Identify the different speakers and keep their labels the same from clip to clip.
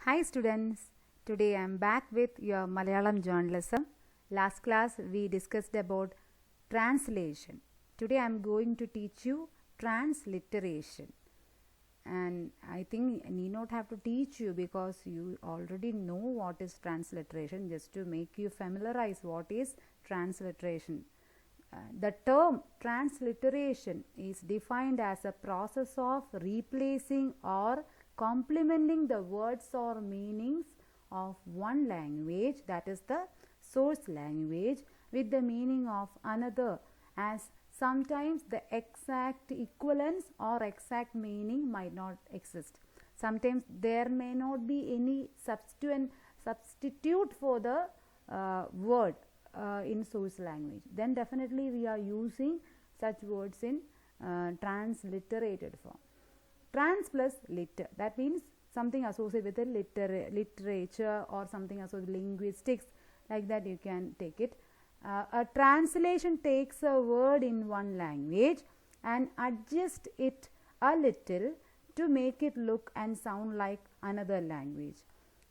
Speaker 1: Hi students, today I am back with your Malayalam journalism. Last class we discussed about translation. Today I am going to teach you transliteration. And I think I need not have to teach you because you already know what is transliteration, just to make you familiarize what is transliteration. The term transliteration is defined as a process of replacing or complementing the words or meanings of one language, that is the source language, with the meaning of another, as sometimes the exact equivalence or exact meaning might not exist. Sometimes there may not be any substitute for the word in source language. Then definitely we are using such words in transliterated form. Trans plus liter, that means something associated with the literature or something associated with linguistics, like that you can take it. A translation takes a word in one language and adjusts it a little to make it look and sound like another language,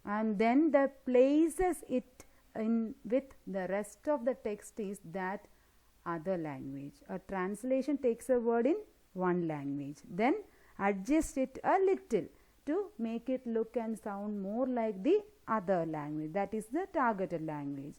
Speaker 1: and then the places it in with the rest of the text is that other language. A translation takes a word in one language, then adjust it a little to make it look and sound more like the other language, that is the targeted language.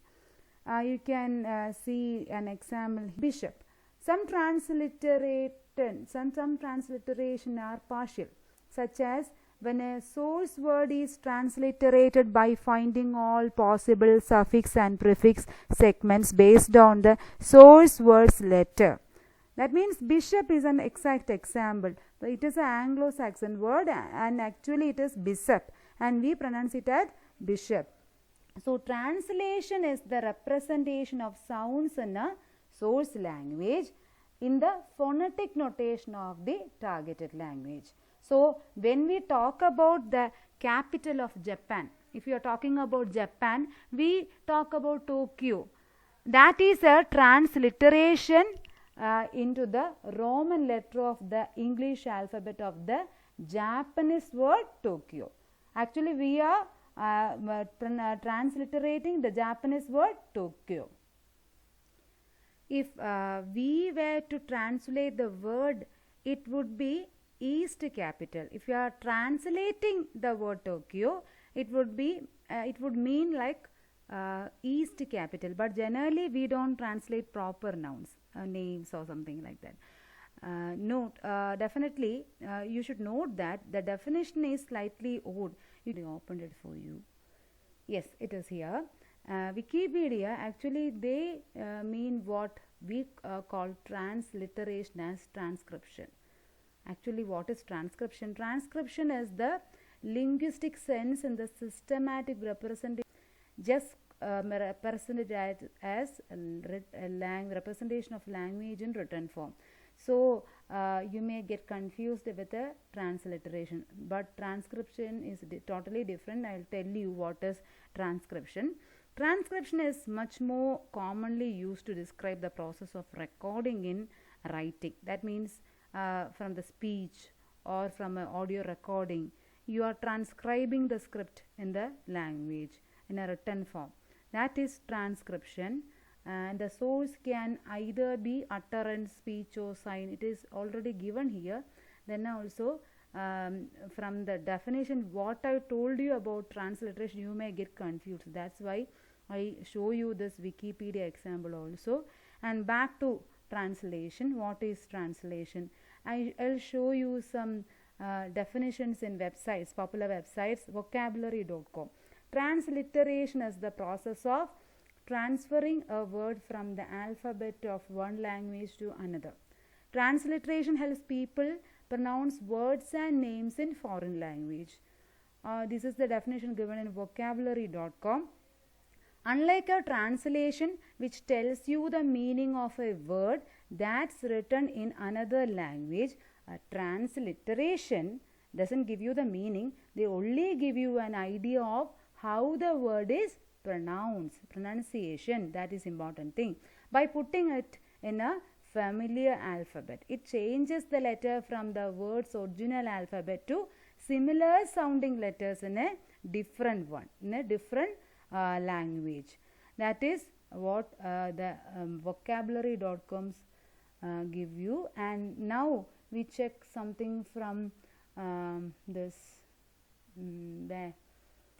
Speaker 1: You can see an example. Bishop. Some transliteration are partial, such as when a source word is transliterated by finding all possible suffix and prefix segments based on the source word's letter. That means bishop is an exact example. So it is an Anglo-Saxon word and actually it is bishop, and we pronounce it as bishop. So translation is the representation of sounds in a source language in the phonetic notation of the targeted language. So when we talk about the capital of Japan, if you are talking about Japan, we talk about Tokyo. That is a transliteration into the Roman letter of the English alphabet of the Japanese word Tokyo. Actually we are transliterating the Japanese word Tokyo. If we were to translate the word, it would be East capital. If you are translating the word Tokyo, it would mean like East capital, but generally we don't translate proper nouns, names or something like that. Definitely you should note that the definition is slightly odd. I opened it for you. Yes, it is here. Wikipedia, actually they mean what we call transliteration as transcription. Actually, what is transcription? Transcription is the linguistic sense in the systematic representation, just represented as representation of language in written form. So you may get confused with the transliteration, but transcription is totally different. I will tell you what is transcription. Transcription is much more commonly used to describe the process of recording in writing. That means from the speech or from an audio recording, you are transcribing the script in the language in a written form. That is transcription, and the source can either be utterance, speech or sign. It is already given here. Then also from the definition what I told you about transliteration, you may get confused. That's why I show you this Wikipedia example also. And back to translation. What is translation? I'll show you some definitions in websites, popular websites. Vocabulary.com. Transliteration is the process of transferring a word from the alphabet of one language to another. Transliteration helps people pronounce words and names in foreign language. This is the definition given in vocabulary.com. Unlike a translation which tells you the meaning of a word that's written in another language, a transliteration doesn't give you the meaning. They only give you an idea of how the word is pronounced. Pronunciation, that is important thing. By putting it in a familiar alphabet, it changes the letter from the word's original alphabet to similar sounding letters in a different one, in a different language. That is what the vocabulary.coms give you. And now we check something from this.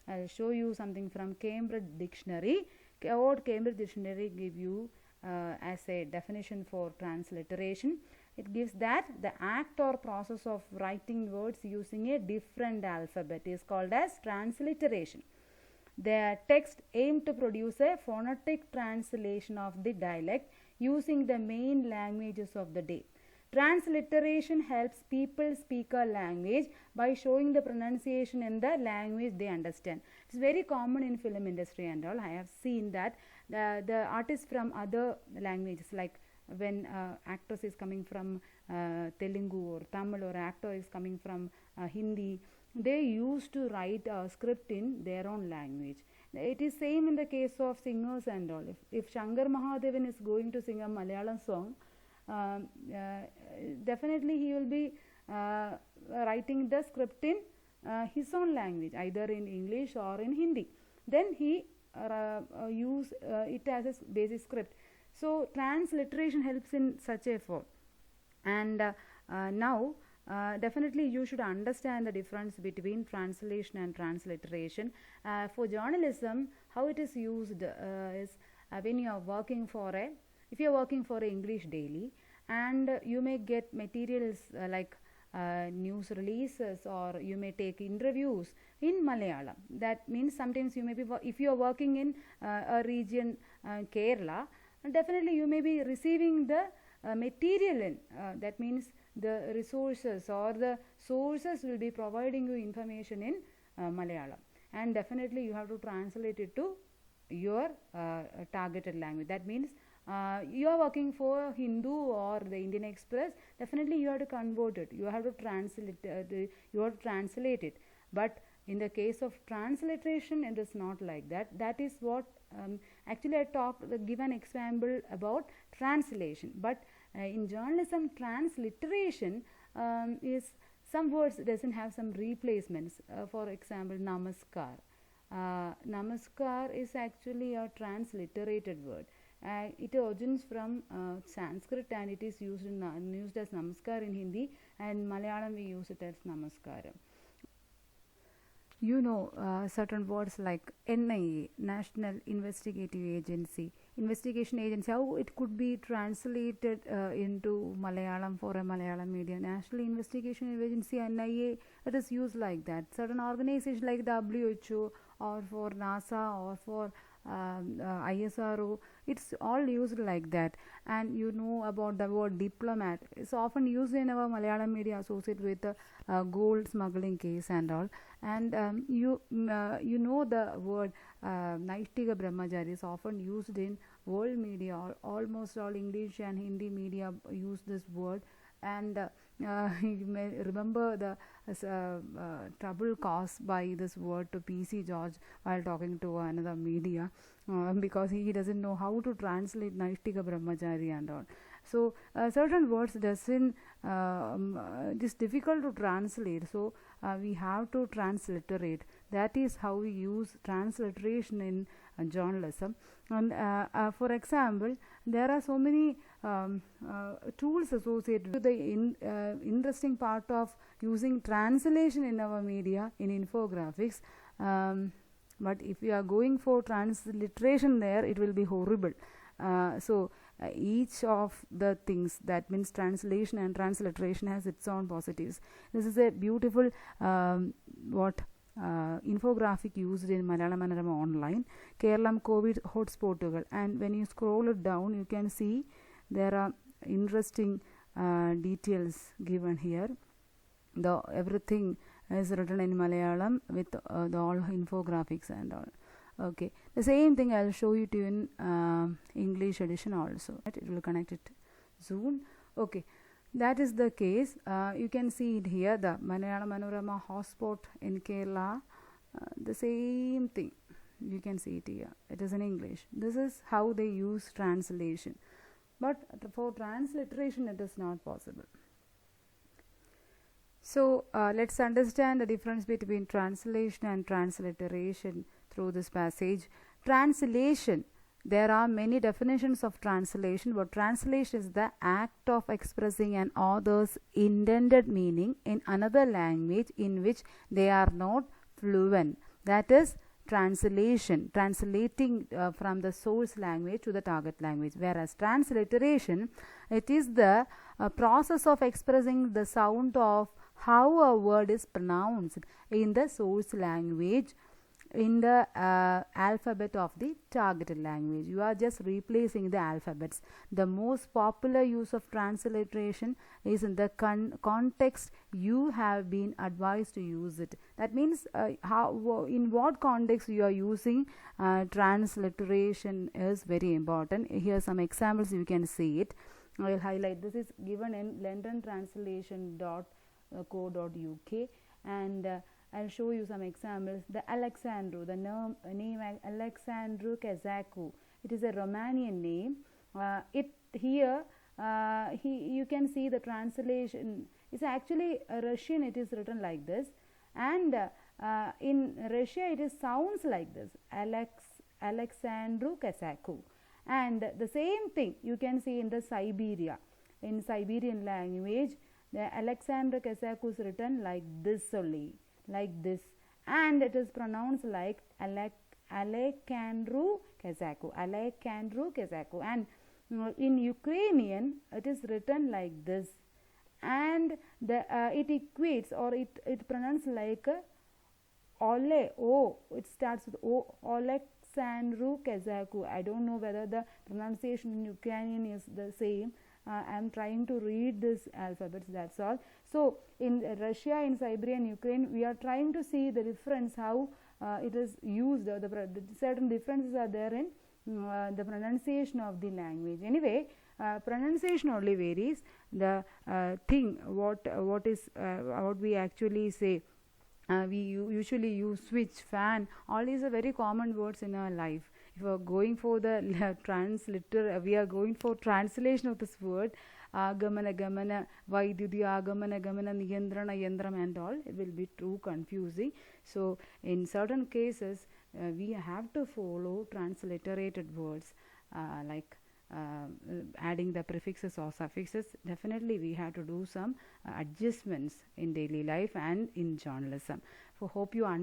Speaker 1: I'll show you something from Cambridge Dictionary. What Cambridge Dictionary give you as a definition for transliteration. It gives that the act or process of writing words using a different alphabet is called as transliteration. The text aimed to produce a phonetic translation of the dialect using the main languages of the day. Transliteration helps people speak a language by showing the pronunciation in the language they understand. It's very common in film industry and all. I have seen that the artists from other languages, like when actress is coming from Telugu or Tamil, or actor is coming from Hindi, they used to write a script in their own language. It is same in the case of singers and all. If Shankar Mahadevan is going to sing a Malayalam song, definitely he will be writing the script in his own language, either in English or in Hindi. Then he use it as a basic script. So transliteration helps in such a form. And now definitely you should understand the difference between translation and transliteration. For journalism, how it is used is when you are working for a, if you are working for a English daily, and you may get materials like news releases, or you may take interviews in Malayalam. That means sometimes you may be, if you are working in a region Kerala, definitely you may be receiving the material in, that means the resources or the sources will be providing you information in Malayalam, and definitely you have to translate it to your targeted language. That means you are working for Hindu or the Indian Express, definitely you have to convert it, you have to translate it. But in the case of transliteration, it is not like that. That is what actually I give an example about translation. But in journalism, transliteration is some words doesn't have some replacements. For example, namaskar. Namaskar is actually a transliterated word. It originates from Sanskrit, and it is used as namaskar in Hindi, and Malayalam we use it as namaskaram. You know certain words like NIA, National Investigative Agency, investigation agency, how it could be translated into Malayalam for a Malayalam media. National Investigation Agency, NIA, it is used like that. Certain organizations like WHO or for NASA or for ISRO, it's all used like that. And you know about the word diplomat. It's often used in our Malayalam media associated with the gold smuggling case and all. And you know the word Naishtika Brahmachari is often used in world media. Almost all English and Hindi media use this word. And you may remember the trouble caused by this word to P.C. George while talking to another media, because he doesn't know how to translate Naishtika Brahmachari and all. So certain words doesn't it is difficult to translate, so we have to transliterate. That is how we use transliteration in journalism. And for example, there are so many tools associated with the interesting part of using translation in our media, in infographics. But if you are going for transliteration there, it will be horrible. So each of the things, that means translation and transliteration, has its own positives. This is a beautiful infographic used in Malayalam Manorama Online, Kerala COVID hotspotugal, and when you scroll it down, you can see there are interesting details given here. Everything is written in Malayalam with the all infographics and all. Okay, the same thing I'll show you to in English edition also. It will connect it soon. Okay, that is the case. You can see it here, the Malayalam Manorama hotspot in Kerala. The same thing, you can see it here. It is in English. This is how they use translation. But for transliteration, it is not possible. So let's understand the difference between translation and transliteration through this passage. Translation. There are many definitions of translation, but translation is the act of expressing an author's intended meaning in another language in which they are not fluent. That is translation, translating from the source language to the target language. Whereas transliteration, it is the process of expressing the sound of how a word is pronounced in the source language in the alphabet of the targeted language. You are just replacing the alphabets. The most popular use of transliteration is in the context you have been advised to use it. That means in what context you are using transliteration is very important. Here are some examples, you can see it. I will highlight. This is given in london-translation.co.uk, and I'll show you some examples. The Alexandru, the name Alexandru Kazaku. It is a Romanian name. You can see the translation. It's actually Russian. It is written like this, and in Russia it is sounds like this. Alexandru Kazaku. And the same thing you can see in the Siberia. In Siberian language, the Alexandru Kazaku is written like this only, like this, and it is pronounced like Alekandru Kazaku, Alekandru Kazaku. And in Ukrainian it is written like this, and it equates, or it pronounced like Ole. O, it starts with O. Alexandru Kazaku. I don't know whether the pronunciation in Ukrainian is the same. I am trying to read this alphabets, that's all. So in Russia, in Siberia, and Ukraine, we are trying to see the difference, how it is used. The certain differences are there in the pronunciation of the language. Anyway, pronunciation only varies. The thing what we actually say, we usually use switch, fan. All these are very common words in our life. If we are going for the we are going for translation of this word, agamana gamana, vaidyuti agamana gamana, niyandrana yandram and all, it will be too confusing. So in certain cases we have to follow transliterated words, like adding the prefixes or suffixes. Definitely we have to do some adjustments in daily life and in journalism. So hope you understand.